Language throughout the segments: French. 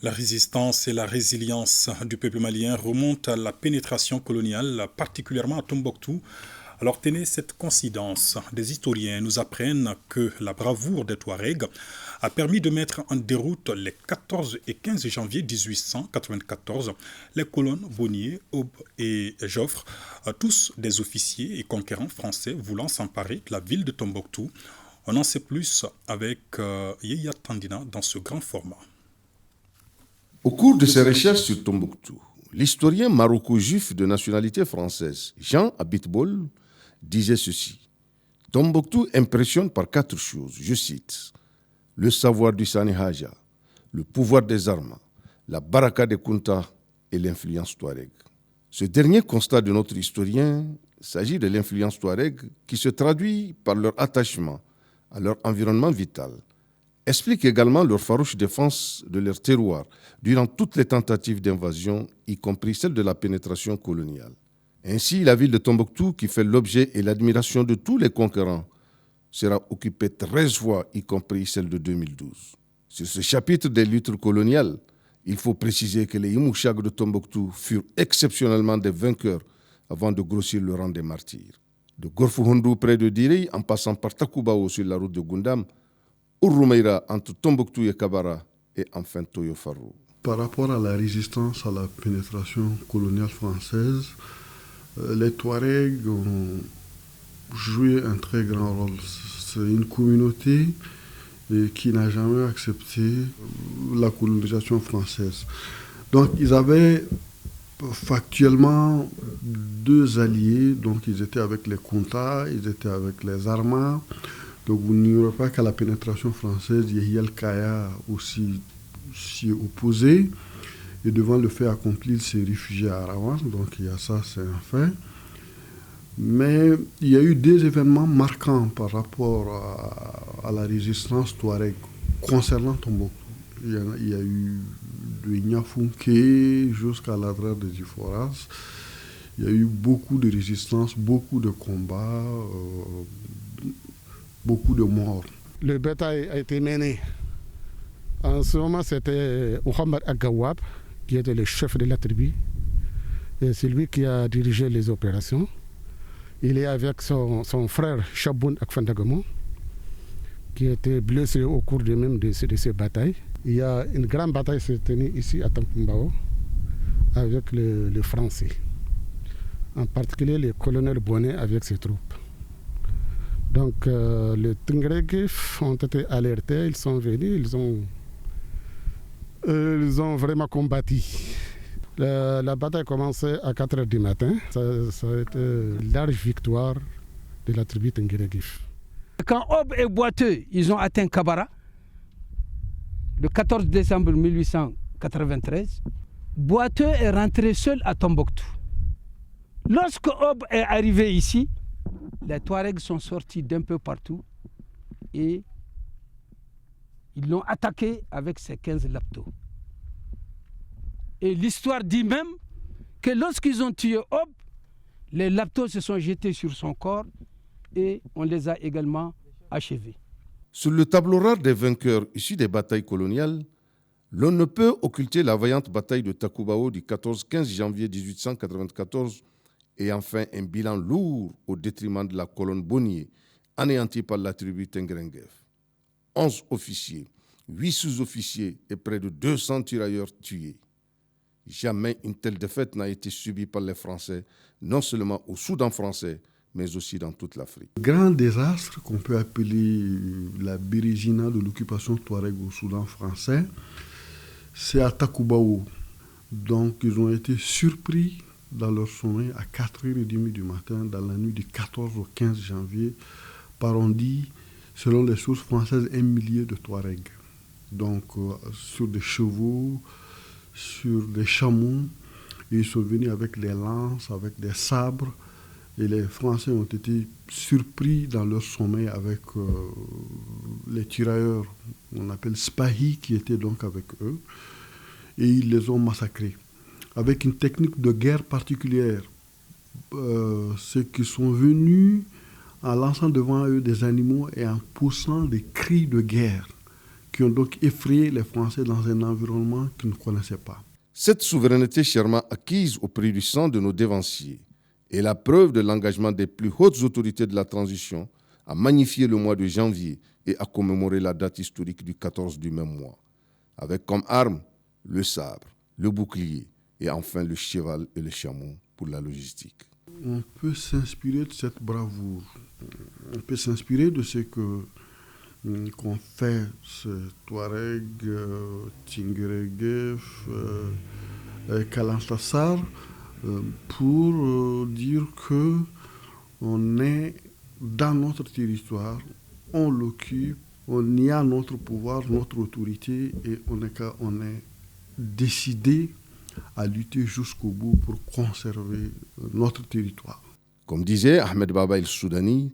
La résistance et la résilience du peuple malien remontent à la pénétration coloniale, particulièrement à Tombouctou. Alors tenez cette coïncidence. Des historiens nous apprennent que la bravoure des Touaregs a permis de mettre en déroute les 14 et 15 janvier 1894 les colons Bonnier, Aube et Joffre, tous des officiers et conquérants français voulant s'emparer de la ville de Tombouctou. On en sait plus avec Yeya Tandina dans ce grand format. Au cours de ses recherches sur Tombouctou, l'historien maroco-juif de nationalité française Jean Abitbol disait ceci. Tombouctou impressionne par 4 choses, je cite, le savoir du Sani Haja, le pouvoir des armes, la baraka des Kunta et l'influence touareg. Ce dernier constat de notre historien s'agit de l'influence touareg qui se traduit par leur attachement à leur environnement vital, explique également leur farouche défense de leur terroir durant toutes les tentatives d'invasion, y compris celle de la pénétration coloniale. Ainsi, la ville de Tombouctou, qui fait l'objet et l'admiration de tous les conquérants, sera occupée 13 fois, y compris celle de 2012. Sur ce chapitre des luttes coloniales, il faut préciser que les Imouchag de Tombouctou furent exceptionnellement des vainqueurs avant de grossir le rang des martyrs. De Gorfouhondou près de Direy, en passant par Takoubao sur la route de Gundam, Ouroumeira entre Tombouctou et Kabara, et enfin Toyo Farou. Par rapport à la résistance à la pénétration coloniale française, les Touaregs ont joué un très grand rôle. C'est une communauté qui n'a jamais accepté la colonisation française. Donc ils avaient factuellement 2 alliés, donc ils étaient avec les Kunta, ils étaient avec les Armas. Donc vous n'ignorez pas qu'à la pénétration française, Yahya Kaya aussi s'y est opposé. Et devant le fait accompli, il s'est réfugié à Arawan. Donc il y a ça, c'est un fait. Mais il y a eu 2 événements marquants par rapport à la résistance touareg concernant Tombouctou. Il y a eu de Ignafunke jusqu'à l'adresse de Ziforas. Il y a eu beaucoup de résistance, beaucoup de combats, beaucoup de morts. Le bataille a été mené. En ce moment, c'était Mohamed Agawab, qui était le chef de la tribu. Et c'est lui qui a dirigé les opérations. Il est avec son frère Chaboun Akfandagamon, qui a été blessé au cours de ces batailles. Il y a une grande bataille qui s'est tenue ici à Tampumbao avec le Français. En particulier le colonel Bonnet avec ses troupes. Donc les Tingrégif ont été alertés, ils sont venus, ils ont vraiment combattu. La bataille a commencé à 4 h du matin. Ça a été une large victoire de la tribu Tingrégif. Quand Aube et Boiteux, ils ont atteint Kabara, le 14 décembre 1893, Boiteux est rentré seul à Tombouctou. Lorsque Aube est arrivé ici, les Touaregs sont sortis d'un peu partout et ils l'ont attaqué avec ses 15 laptos. Et l'histoire dit même que lorsqu'ils ont tué Aube, les laptos se sont jetés sur son corps et on les a également achevés. Sur le tableau rare des vainqueurs issus des batailles coloniales, l'on ne peut occulter la vaillante bataille de Takoubao du 14-15 janvier 1894 et enfin un bilan lourd au détriment de la colonne Bonnier, anéantie par la tribu Tengrengef. 11 officiers, 8 sous-officiers et près de 200 tirailleurs tués. Jamais une telle défaite n'a été subie par les Français, non seulement au Soudan français, mais aussi dans toute l'Afrique. Le grand désastre qu'on peut appeler la Bérésina de l'occupation touareg au Soudan français, c'est à Takoubao. Donc ils ont été surpris dans leur sommeil à 4h30 du matin, dans la nuit du 14 au 15 janvier, par on dit, selon les sources françaises, 1 millier de Touaregs. Donc sur des chevaux, sur des chameaux, et ils sont venus avec des lances, avec des sabres, et les Français ont été surpris dans leur sommeil avec les tirailleurs, on appelle Spahi, qui étaient donc avec eux, et ils les ont massacrés. Avec une technique de guerre particulière, ceux qui sont venus en lançant devant eux des animaux et en poussant des cris de guerre qui ont donc effrayé les Français dans un environnement qu'ils ne connaissaient pas. Cette souveraineté chèrement acquise au prix du sang de nos dévanciers est la preuve de l'engagement des plus hautes autorités de la transition à magnifier le mois de janvier et à commémorer la date historique du 14 du même mois, avec comme arme le sabre, le bouclier et enfin le cheval et le chameau pour la logistique. On peut s'inspirer de cette bravoure, on peut s'inspirer de ce qu'ont fait ce Touareg, Tinguereguef, Kalantassar, pour dire que on est dans notre territoire, on l'occupe, on y a notre pouvoir, notre autorité et on est décidé à lutter jusqu'au bout pour conserver notre territoire. Comme disait Ahmed Baba el-Soudani,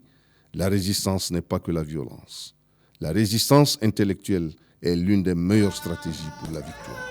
la résistance n'est pas que la violence. La résistance intellectuelle est l'une des meilleures stratégies pour la victoire.